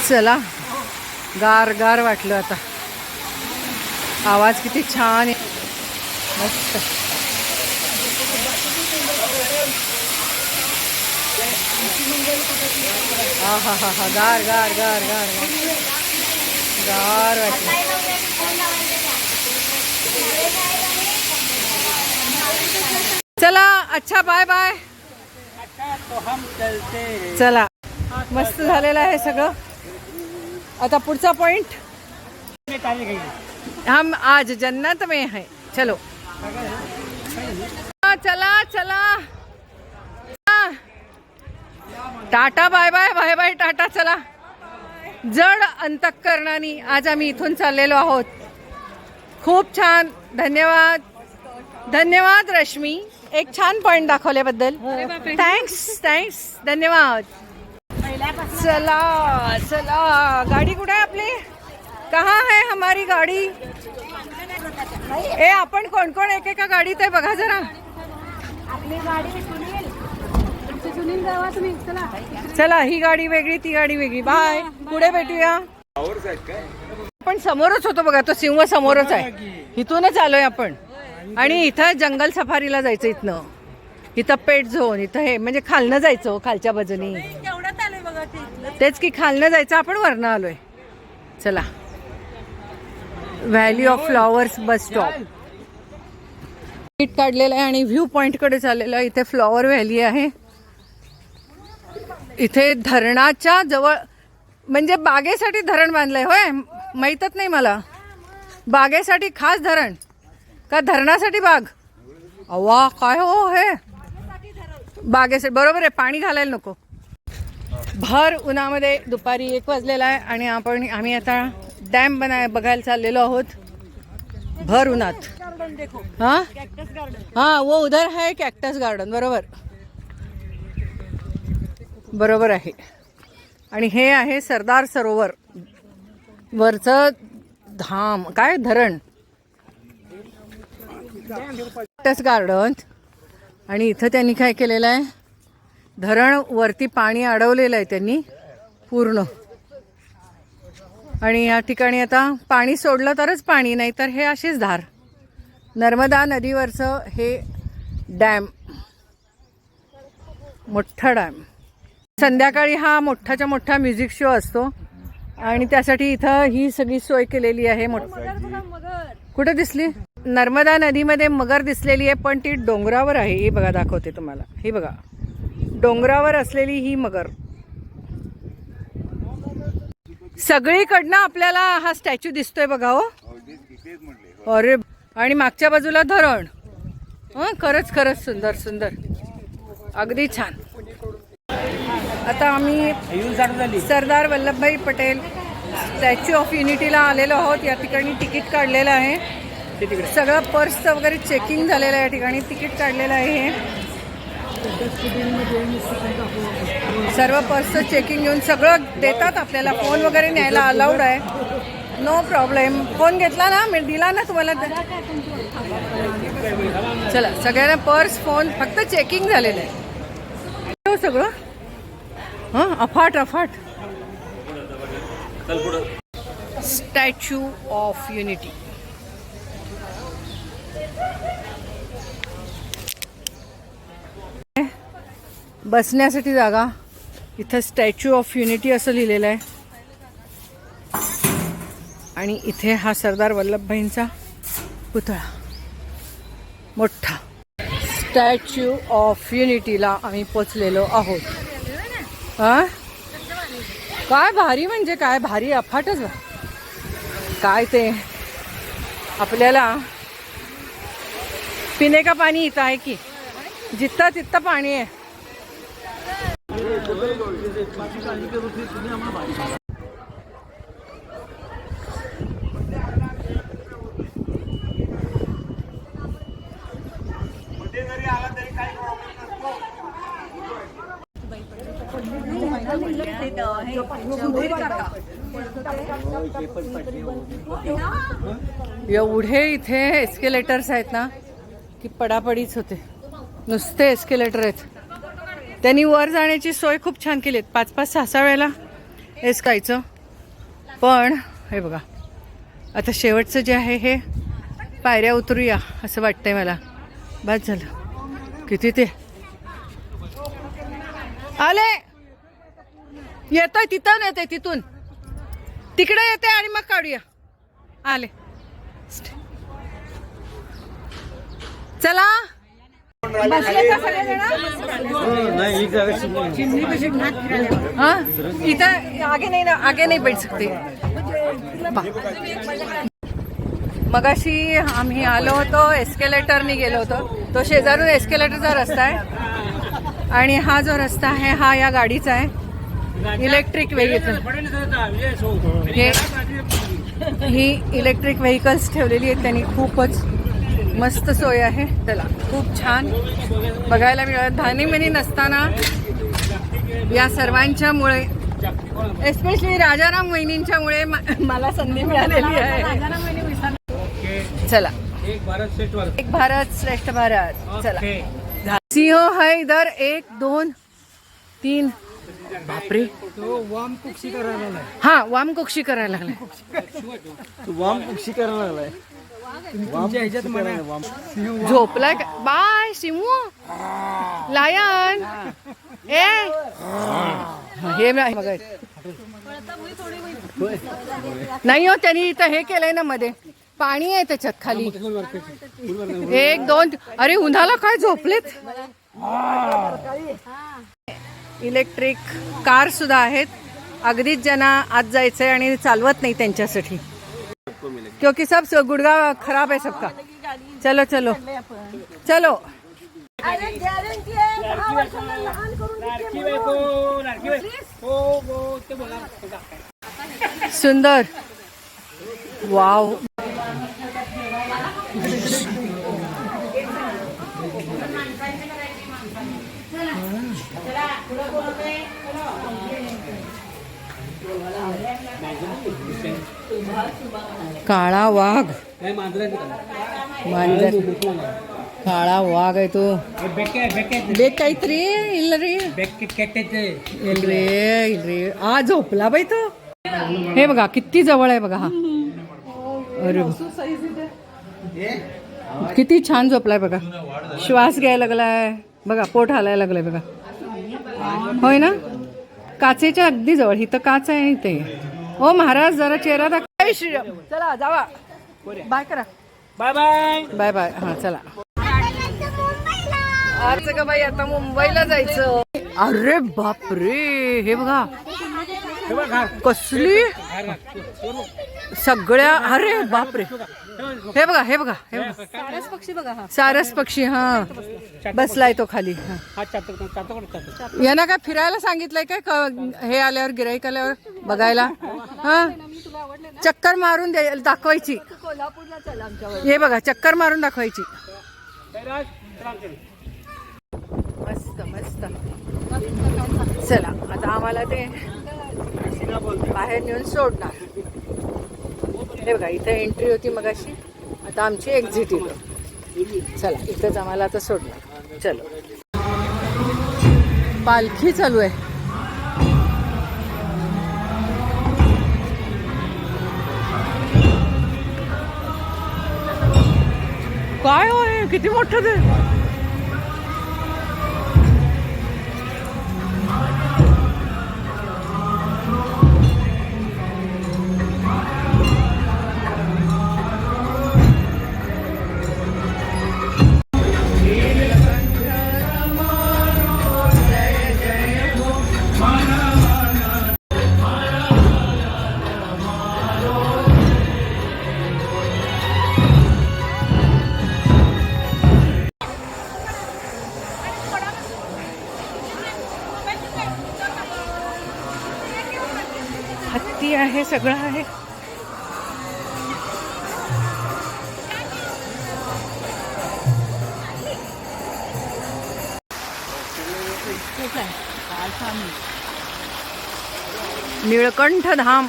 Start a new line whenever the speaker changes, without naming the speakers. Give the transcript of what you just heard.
चला, गार गार वाटलं आता. आवाज किती छान आहे, मस्त. हा हा हा हा, गार गार गार गार गार वाटलं. चला, अच्छा, बाय बाय. चला, मस्त झालेलं आहे सगळं. आता पुढचा पॉइंट, हम आज जन्नत में है. चलो, चला चला, ta ta, bye bye bye bye, ta ta. चला, जड अंतःकरणाने आज आम्ही इथून चाललेलो आहोत. खूप छान, धन्यवाद. धन्यवाद रश्मी, एक छान पॉइंट दाखवल्याबद्दल. थँक्स थँक्स, धन्यवाद. चला चला, गाडी कुठे आहे आपली? कहाँ है हमारी गाडी? ए, आपण कोण कोण एकेका गाडीत आहे बघा जरा.
आपली गाडी सुनील जावा तुम्ही. चला
चला, ही गाडी वेगळी, ती गाडी वेगळी. बाय, पुढे भेटूया. आपण समोरच होतो बघा, तो सिंह समोरच आहे. इथूनच आलोय आपण. आणि इथं जंगल सफारीला जायचं. इथनं इथं पेट झोन, इथं हे म्हणजे खालनं जायचं, खालच्या बाजूनी. तेच की, खालनं जायचं, आपण वरनं आलोय. चला, valley of flowers bus stop काढलेलं आहे आणि व्ह्यू पॉइंट कडे चाललेलं आहे. इथे फ्लॉवर व्हॅली आहे. इथे धरणाच्या जवळ, म्हणजे बागेसाठी धरण बांधलंय. होय, माहीतच नाही मला. बागेसाठी खास धरण का धरणासाठी बाग? अव्वा, काय हो हे बागेसाठी. बरोबर आहे, पाणी घालायला नको. भर उन्हामध्ये दुपारी 1 वाजलेला आहे आणि आम्ही आता डॅम बघायला चाललेलो आहोत भर उन्हात. हाँ हाँ, वो उधर है कॅक्टस गार्डन. बरोबर बरोबर आहे. आणि हे आहे सरदार सरोवर वरचं धाम, काय धरण, कॅक्टस गार्डन. आणि इथं त्यांनी काय केलेलं आहे, धरण वरती पाणी अडवलेलं आहे त्यांनी पूर्ण. आणि या ठिकाणी आता पाणी सोडलं तरच पाणी, नाही तर हे अशीच धार. नर्मदा नदीवरचं हे डॅम, मोठा डॅम. संध्याकाळी हा मोठाच्या मोठा म्युझिक शो असतो आणि त्यासाठी इथं ही सगळी सोय केलेली आहे. कुठे दिसली? नर्मदा नदीमध्ये मगर दिसलेली आहे, पण ती डोंगरावर आहे. हे बघा, दाखवते तुम्हाला. हे बघा, डोंगरावर असलेली ही मगर. सगळीकडनं आपल्याला हा स्टॅच्यू दिसतोय बघा. हो, अरे, आणि मागच्या बाजूला धरण. खरंच खरंच सुंदर सुंदर, अगदी छान. आता आम्ही सरदार वल्लभभाई पटेल स्टॅच्यू ऑफ युनिटीला आलेलो आहोत. या ठिकाणी तिकीट काढलेलं आहे. सगळं पर्सचं वगैरे चेकिंग झालेलं आहे. या ठिकाणी तिकीट काढलेलं आहे. हे सर्व पर्सचं चेकिंग घेऊन सगळं देतात आपल्याला. फोन वगैरे न्यायला अलाउड आहे, नो प्रॉब्लेम. फोन घेतला ना, मी दिला ना तुम्हाला. चला, सगळ्यांना पर्स, फोन, फक्त चेकिंग झालेलं आहे सगळं. हां, अफाट अफाट. Statue of unity. बसण्यासाठी जागा. इथं स्टॅच्यू ऑफ युनिटी असं लिहिलेलं आहे. आणि इथे हा सरदार वल्लभभाईंचा पुतळा मोठा. स्टॅच्यू ऑफ युनिटीला आम्ही पोचलेलो आहोत. हा, काय भारी, म्हणजे काय भारी, अफाटच. काय ते आपल्याला पिणे का पाणी इथं आहे की जिथं तिथं पाणी आहे. एवढे इथे एस्केलेटर्स आहेत ना की पडापडीच होते. नुसते एस्केलेटर आहेत. त्यांनी वर जाण्याची सोय खूप छान केली. 5-5, 6-6 वेळेला एसकायचं पण हे बघा आता शेवटचं जे आहे हे पायऱ्या उतरूया असं वाटतंय मला. बस झालं. किती ते आले, येतोय तिथं येते, तिथून तिकडे येते आणि मग काढूया. आले, चला. बसले का सगळेजण? हाँ इधर आगे नहीं ना, आगे नहीं बैठ सकते. मगाशी आम्ही आलो होतो एस्केलेटरनी गेलो होतो. तो शेजारून एस्केलेटरचा रस्ता आहे आणि हा जो रस्ता आहे हा या गाडीचा आहे. इलेक्ट्रिक व्हेकल, ही इलेक्ट्रिक व्हेकल्स ठेवलेली आहेत त्यांनी. खूपच मस्त सोय आहे. त्याला खूप छान बघायला मिळत. धानीमनी नसताना या सर्वांच्यामुळे, एस्पेशली राजाराम वहिनींच्यामुळे मला संधी मिळालेली आहे. चला, एक भारत श्रेष्ठ भारत. चला, सिंह है इधर. 1 2 3. बापरे,
वाम कुक्षी करायला लागलाय.
हा वाम कुक्षी करायला लागलाय.
वाम कुक्षी करायला लागलाय. तुमच्या ह्याच्यात म्हणा
झोपलाय का? Bye शिमू, lion. ए हे बघा, नाही हो त्यांनी इथं हे केलंय ना, मध्ये पाणी आहे त्याच्यात खाली. 1 2. अरे उन्हाला काय झोपलेत. इलेक्ट्रिक कार सुद्धा आहेत. अगदीच ज्यांना आत जायचंय आणि चालवत नाही त्यांच्यासाठी, क्योंकि सब गुडगा खराब है सबका. चलो चलो चलो. सुंदर. वाव. काळा वाघ, मांजर. काळा वाघ आहे तो. बेक काहीतरी इल्लरी इल्रे. आ झोपला बाई तो. हे बघा किती जवळ आहे बघा हा. अरे किती छान झोपलाय बघा. श्वास घ्यायला लागलाय बघा, पोट हालायला लागलंय बघा. होय ना, काचेच्या अगदी जवळ. इथं काच आहे इथे. ओ महाराज जरा चेहरा दाखवा. श्रीराम. चला जावा, बाय करा.
Bye bye
bye bye. हा चला. आज का बाई आता मुंबईला जायचं. अरे बापरे, हे बघा कसली सगळ्या. अरे बापरे, हे बघा हे बघा हे बघा.
सारस पक्षी बघा हा.
सारस पक्षी. हा बसलाय तो खाली. यांना काय फिरायला सांगितलंय काय हे आल्यावर, गिराईक आल्यावर बघायला? हा चक्कर मारून दाखवायची.
कोल्हापूरला चला आमच्यावर.
हे बघा चक्कर मारून दाखवायची. मस्त मस्त. चला आता आम्हाला ते बाहेर नेऊन सोडणार. हे बघा इथे एंट्री होती मगाशी, आता आमची एक्झिट इथं. चला इथंच आम्हाला आता सोडणार. चलो, पालखी चालू आहे. काय होय, किती मोठं ते. हत्ती आहे, सगळं आहे. निळकंठ धाम.